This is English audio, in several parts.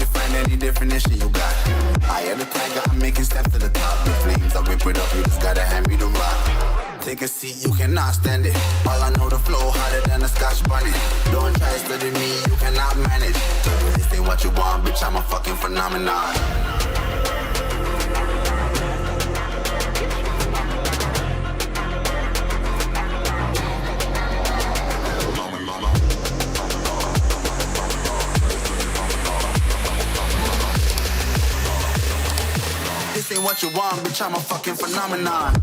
find any definition you got. I am the tiger, I'm making steps to the top. The flames, I whip it up, you just gotta hand me the rock. Take a seat, you cannot stand it. All I know, the flow harder than a Scotch bunny. Don't try studying me, you cannot manage. This ain't what you want, bitch, I'm a fucking phenomenon. This ain't what you want, bitch, I'm a fucking phenomenon.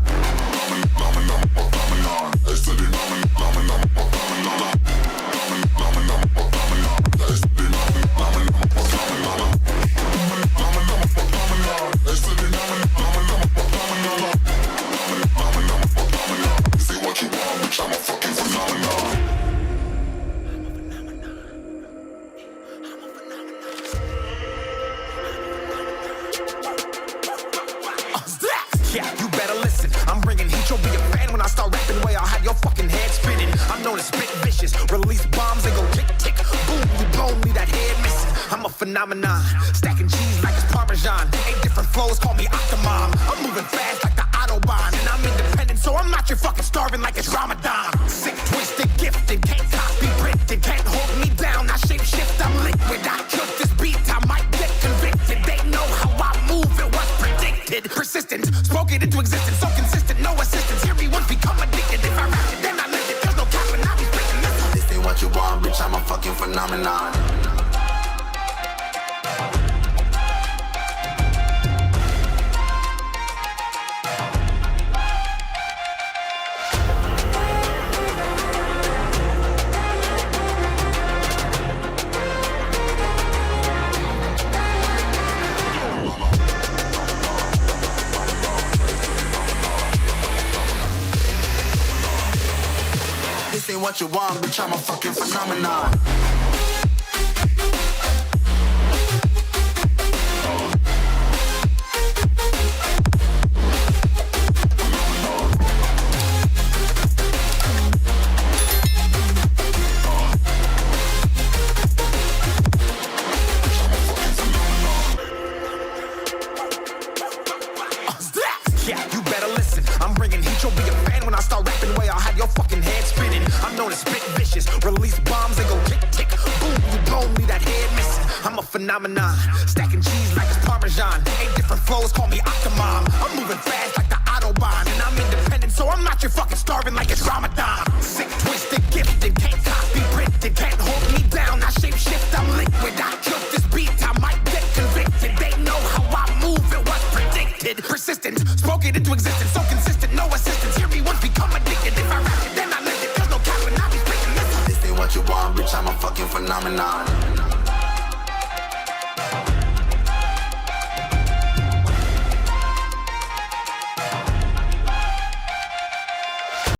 Yeah, you better listen. I'm bringing heat, you'll be a fan when I start rapping. Way I'll have your fucking head spinning. I'm known as spit vicious, release bombs and go tick tick. Boom, you blown me that head missing. I'm a phenomenon, stacking cheese like it's Parmesan. 8 different flows, call me Octomom. I'm moving fast like the Autobahn, and I'm independent, so I'm not your fucking starving like it's Ramadan. Sick, twisted, gifted, can't copy, printed, can't hold me down. I shape shift, I'm liquid. I killed this beat, I might get convicted. They know how I move, it was predicted. Persistent, spoke it into existence, so consistent, no assistance. Hear me once, become addicted. If I rap it, then I live it. There's no cap and I'll be spitting this. This ain't what you want, bitch, I'm a fucking phenomenon. This ain't what you want, bitch, I'm a fucking phenomenon. Yeah, you better listen. I'm bringing heat, you'll be a fan when I start rapping. Way I'll have your fucking head spinning. I'm known as spit vicious, release bombs and go tick tick. Boom, you blown me that head missing. I'm a phenomenon, stacking cheese like it's Parmesan. 8 different flows, call me Octomom. I'm moving fast like the Autobahn, and I'm independent, so I'm not your fucking starving like it's Ramadan. Sick, twisted, gifted, can't copy, printed, can't hold me down. I shape shift, I'm liquid. I killed this beat, I might get convicted. They know how I move, it was predicted. Persistent, spoke it into existence, so consistent, no assistance. Hear me once, become addicted. If I rap it, then I live it. There's no cap and I'll be spitting this. This ain't what you want, bitch, I'm a fucking phenomenon.